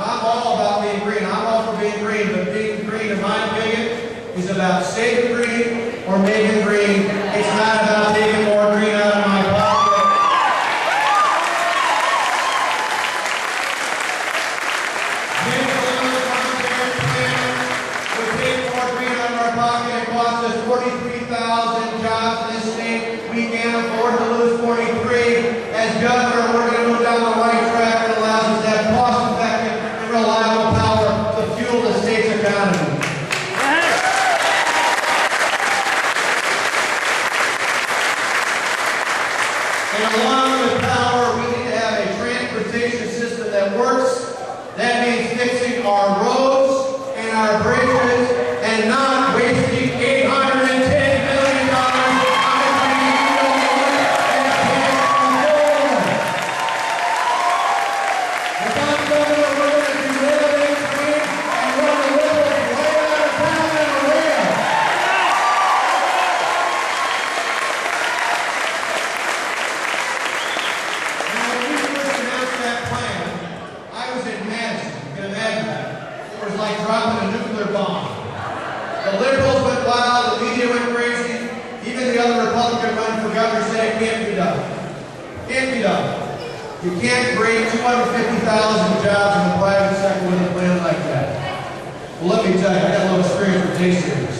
I'm all about being green. I'm all for being green, but being green, in my opinion, is about saving green or making green. It's not about taking more green out of my pocket. We take more green out of our pocket. It costs us 43,000 jobs in this state. We can't afford to lose 43. As governor, we're going to move down the right track that allows us to have cost-effective and reliable power to fuel the state's economy. And along with power, we need to have a transportation system that works. That means fixing our roads and our bridges and not wasting $810 million on the green and can't afford. If I'm governor, we're going to do renovate green and run the liberals right out of town on a rail. Now, when we first announced that plan, I was in Madison. You can imagine that. It was like dropping a nuclear bomb. The liberals went wild, the media went crazy. Even the other Republican running for governor said it can't be done. Can't be done. You can't create 250,000 jobs in the private sector with a plan like that. Well, let me tell you, I got a little experience with naysayers.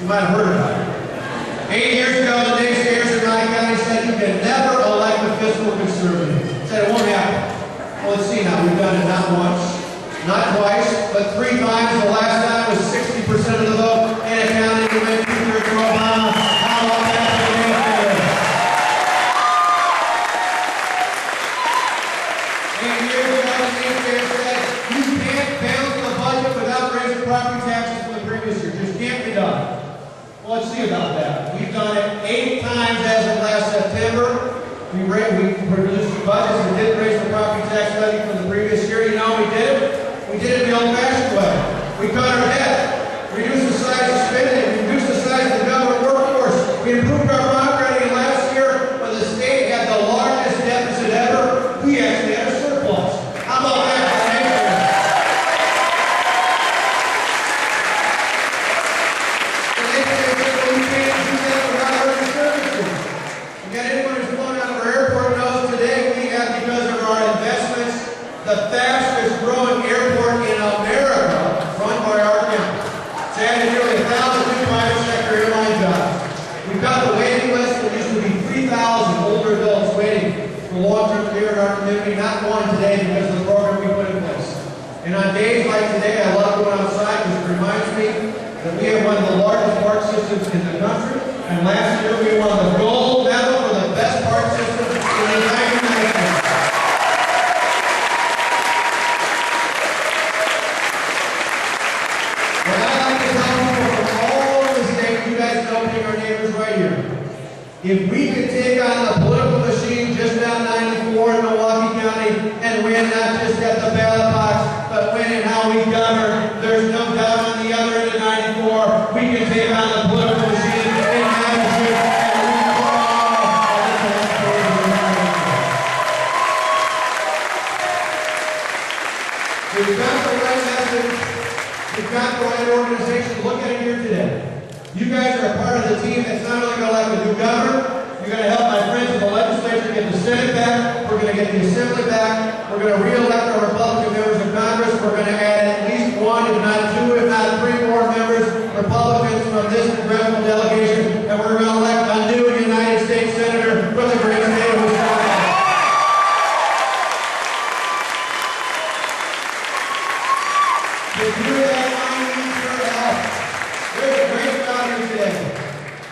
You might have heard about it. 8 years ago, the naysayers in my county said you can never elect a fiscal conservative. Said it won't happen. Well, let's see now. We've done it not once, not twice, but 3 times. The last time was 60% of the vote in a county that went 2/3 to Obama. How long that been there? 8 years ago, the naysayers said you can't balance the budget without raising property taxes from the previous year. Just can't be done. Well, let's see about that. We've done it 8 times as of last September. We produced the budgets and didn't raise the property tax levy from the previous year. You know how we did it? We did it the old-fashioned way. We cut our debt, reduced the size of spending, reduced the size of the government workforce. We improved our bond rating, and last year, when the state had the largest deficit ever, we actually had a surplus. How about that for the nation? The nation said, well, we can't do that without our services. We got anyone who's flown out of our airport knows today we have, because of our investments, the fastest growing airport in America, run by our county. It's added nearly 1,000 new private sector airline jobs. We've got the waiting list. There used to be 3,000 older adults waiting for long-term care in our community, not one today because of the program we put in place. And on days like today, I love going outside because it reminds me that we have one of the largest park systems in the country. And last year we won the gold medal for the best park system in the United Nations. And I like to tell people from all over the state, you guys know being our neighbors right here. If we could take on the political machine just down 94 in Milwaukee County and win not just at the ballot box, but win in how we govern, there's no doubt on the other end of 94, we can take on the political machine in Madison and we We've got the right message. We've got the right organization. Look at it here today. You guys are a part of the team that's not only going to elect a new governor, you're going to help my friends in the legislature get the Senate back, we're going to get the Assembly back, we're going to re-elect our Republican members of Congress, we're going to add at least 1, if not 2, if not 3 more members, Republicans from this congressional delegation, and we're going to elect a new United States Senator from the great state of Wisconsin. To do that, I need your help. There's a great crowd here today.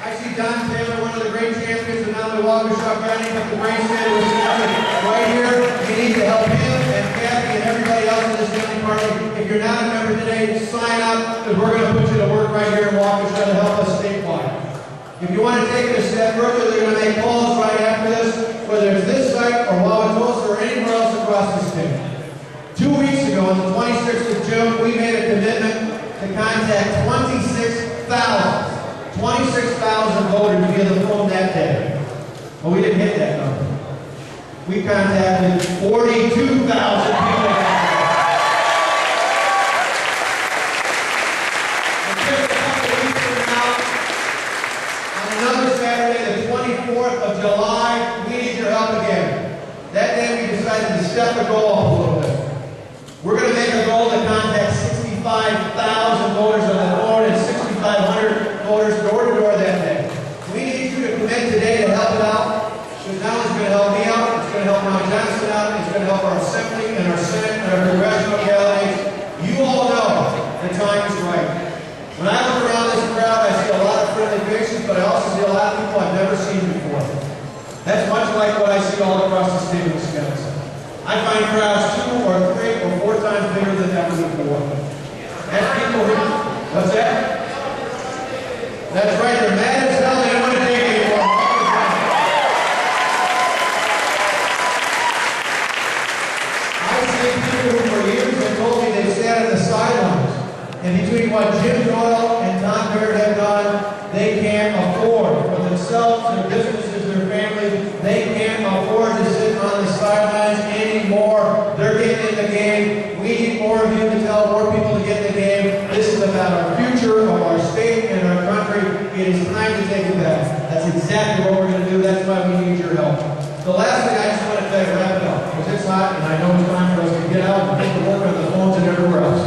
I see Don Taylor, one of the great champions of not only Waukesha County, but the great state of Wisconsin, right here. You need to help him and Kathy and everybody else in this county party. If you're not a member today, sign up, because we're going to put you to work right here in Waukesha to help us statewide. If you want to take it a step further, they're going to make calls right after this, whether it's this site or Waukesha or anywhere else across the state. 2 weeks ago, on the 26th of June, we made a commitment to contact 26,000 voters via the phone that day. But we didn't hit that number. We contacted 42,000 people that day. step the goal up a little bit. We're going to make a goal to contact 65,000 voters on the board and 6,500 voters door to door that day. We need you to commit today to help it out. Because now it's going to help me out, it's going to help Ron Johnson out, it's going to help our Assembly and our Senate and our congressional delegates. You all know the time is right. When I look around this crowd, I see a lot of friendly faces, but I also see a lot of people I've never seen before. That's much like what I see all across the state of Wisconsin. I find crowds 2 or 3 or 4 times bigger than ever before. That's people who, what's that? That's right, they're mad as hell, they don't want to take it anymore. I see people who for years have told me they've sat on the sidelines, and between what Jim Doyle and Tom Baird have done, they can't afford for themselves, their businesses, their families, they can't afford to sit on the sidelines anymore. They're getting in the game. We need more of you to tell more people to get in the game. This is about our future of our state and our country. It is time to take it back. That's exactly what we're going to do. That's why we need your help. The last thing I just want to tell you, wrap it up, because it's hot and I know it's time for us to get out and get to work on the phones and everywhere else.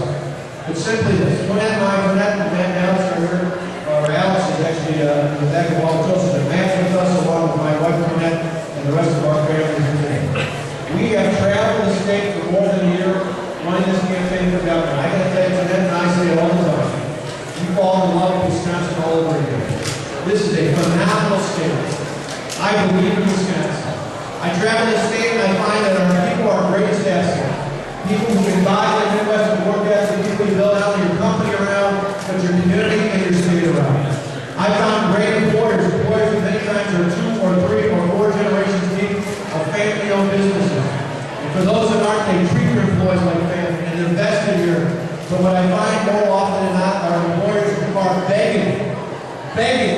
It's simply this. Tonette and Alex are here. Alex is actually in the back of Waukesha. They're matching with us along with my wife Tonette and the rest of our family here today. We have traveled the state for more than a year running this campaign for governor. I got to tell you, Tonette and I say it all the time. We fall in love with Wisconsin all over again. This is a phenomenal state. I believe in Wisconsin. I travel the state and I find that our people are greatest asset. People who can buy the Midwest and work ethic, people you build out your company around, but your community and your state around. I found great employers who many times are 2 or 3 or 4 generations deep of family-owned businesses. And for those that aren't, they treat their employees like family and invest in your. But what I find more often than not are employers who are begging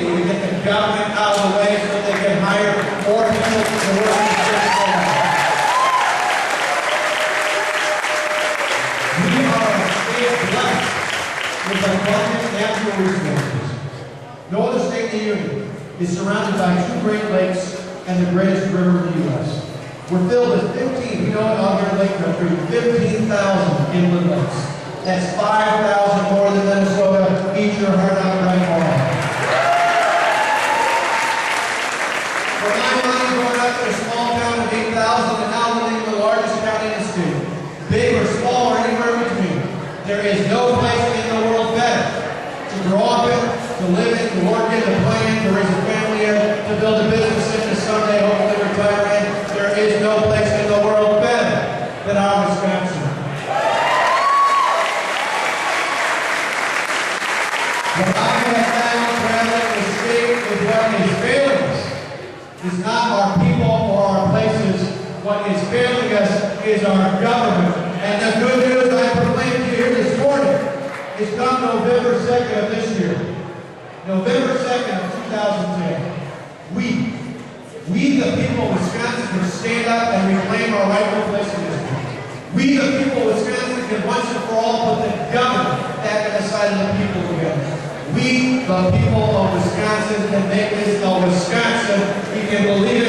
you to get the government out of the way so that they can hire more people to work in the state program. We are a state blessed with abundant natural resources. No other state in the Union is surrounded by 2 Great Lakes and the greatest river in the U.S. We're filled with 15, we know out here in Lake Country, 15,000 inland lakes. That's 5,000 more than Minnesota. Eat your heart out right now. For my money, going up to a small town of 8,000 and now living in the largest county in the state. Big or small or anywhere in between. There is no place in the world better to grow up in, to live in, to work in, to play in, to raise a family in, to build a business in, to someday hopefully retire in. There is no place in the world better than our Wisconsin. What I have found traveling the state is what is failing us is not our people or our places. What is failing us is our government. And the good news I proclaim to you here this morning is come November 2nd of this year. November 2nd of 2010. We the people of Wisconsin can stand up and reclaim our rightful place in history. We the people of Wisconsin can once and for all put the government back on the side of the people again. We, the people of Wisconsin, can make this a Wisconsin we can believe